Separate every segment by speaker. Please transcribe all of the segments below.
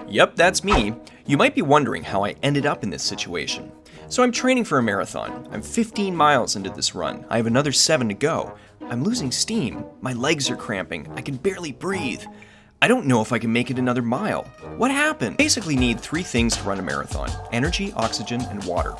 Speaker 1: Yep, that's me. You might be wondering how I ended up in this situation. So I'm training for a marathon. I'm 15 miles into this run. I have another 7 to go. I'm losing steam. My legs are cramping. I can barely breathe. I don't know if I can make it another mile. What happened? Basically need 3 things to run a marathon: energy, oxygen, and water.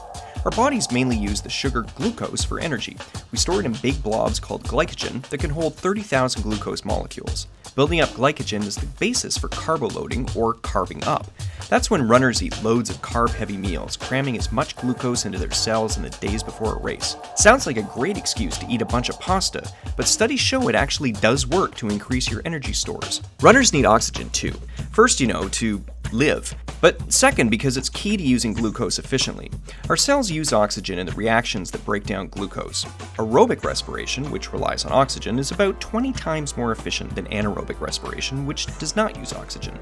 Speaker 1: Our bodies mainly use the sugar glucose for energy. We store it in big blobs called glycogen that can hold 30,000 glucose molecules. Building up glycogen is the basis for carbo-loading, or carbing up. That's when runners eat loads of carb-heavy meals, cramming as much glucose into their cells in the days before a race. Sounds like a great excuse to eat a bunch of pasta, but studies show it actually does work to increase your energy stores. Runners need oxygen too. First, to live. But second, because it's key to using glucose efficiently. Our cells use oxygen in the reactions that break down glucose. Aerobic respiration, which relies on oxygen, is about 20 times more efficient than anaerobic respiration, which does not use oxygen.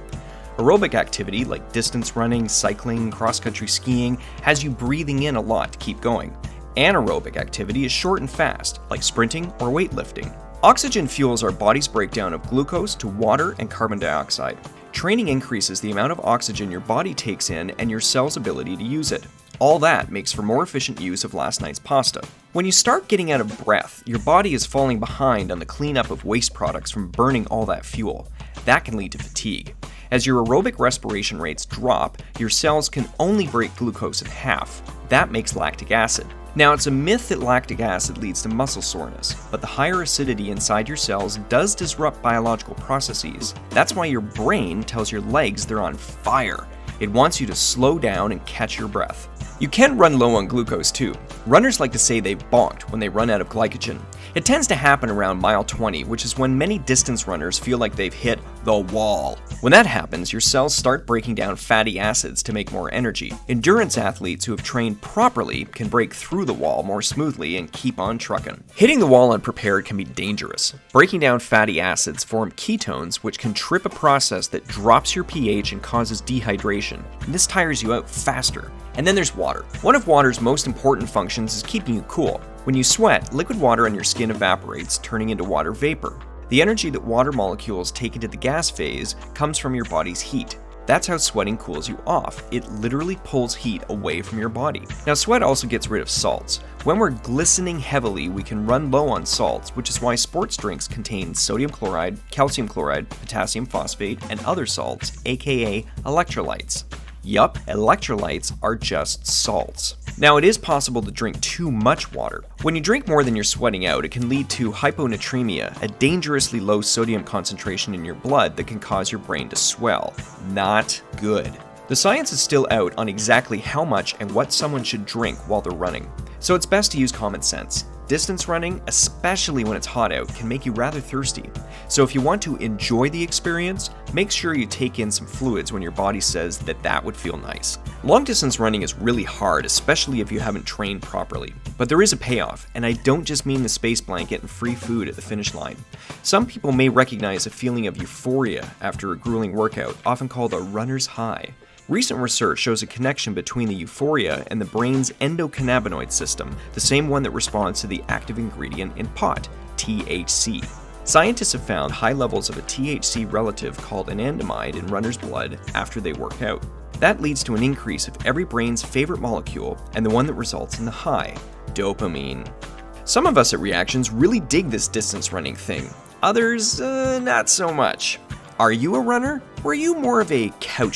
Speaker 1: Aerobic activity, like distance running, cycling, cross-country skiing, has you breathing in a lot to keep going. Anaerobic activity is short and fast, like sprinting or weightlifting. Oxygen fuels our body's breakdown of glucose to water and carbon dioxide. Training increases the amount of oxygen your body takes in and your cell's ability to use it. All that makes for more efficient use of last night's pasta. When you start getting out of breath, your body is falling behind on the cleanup of waste products from burning all that fuel. That can lead to fatigue. As your aerobic respiration rates drop, your cells can only break glucose in half. That makes lactic acid. Now, it's a myth that lactic acid leads to muscle soreness, but the higher acidity inside your cells does disrupt biological processes. That's why your brain tells your legs they're on fire. It wants you to slow down and catch your breath. You can run low on glucose too. Runners like to say they've bonked when they run out of glycogen. It tends to happen around mile 20, which is when many distance runners feel like they've hit the wall. When that happens, your cells start breaking down fatty acids to make more energy. Endurance athletes who have trained properly can break through the wall more smoothly and keep on trucking. Hitting the wall unprepared can be dangerous. Breaking down fatty acids form ketones, which can trip a process that drops your pH and causes dehydration. And this tires you out faster. And then there's water. One of water's most important functions is keeping you cool. When you sweat, liquid water on your skin evaporates, turning into water vapor. The energy that water molecules take into the gas phase comes from your body's heat. That's how sweating cools you off. It literally pulls heat away from your body. Now, sweat also gets rid of salts. When we're glistening heavily, we can run low on salts, which is why sports drinks contain sodium chloride, calcium chloride, potassium phosphate, and other salts, aka electrolytes. Yup, electrolytes are just salts. Now, it is possible to drink too much water. When you drink more than you're sweating out, it can lead to hyponatremia, a dangerously low sodium concentration in your blood that can cause your brain to swell. Not good. The science is still out on exactly how much and what someone should drink while they're running, so it's best to use common sense. Distance running, especially when it's hot out, can make you rather thirsty. So if you want to enjoy the experience, make sure you take in some fluids when your body says that would feel nice. Long distance running is really hard, especially if you haven't trained properly. But there is a payoff, and I don't just mean the space blanket and free food at the finish line. Some people may recognize a feeling of euphoria after a grueling workout, often called a runner's high. Recent research shows a connection between the euphoria and the brain's endocannabinoid system, the same one that responds to the active ingredient in pot, THC. Scientists have found high levels of a THC relative called anandamide in runners' blood after they work out. That leads to an increase of every brain's favorite molecule and the one that results in the high, dopamine. Some of us at Reactions really dig this distance running thing. Others, not so much. Are you a runner? Or are you more of a couch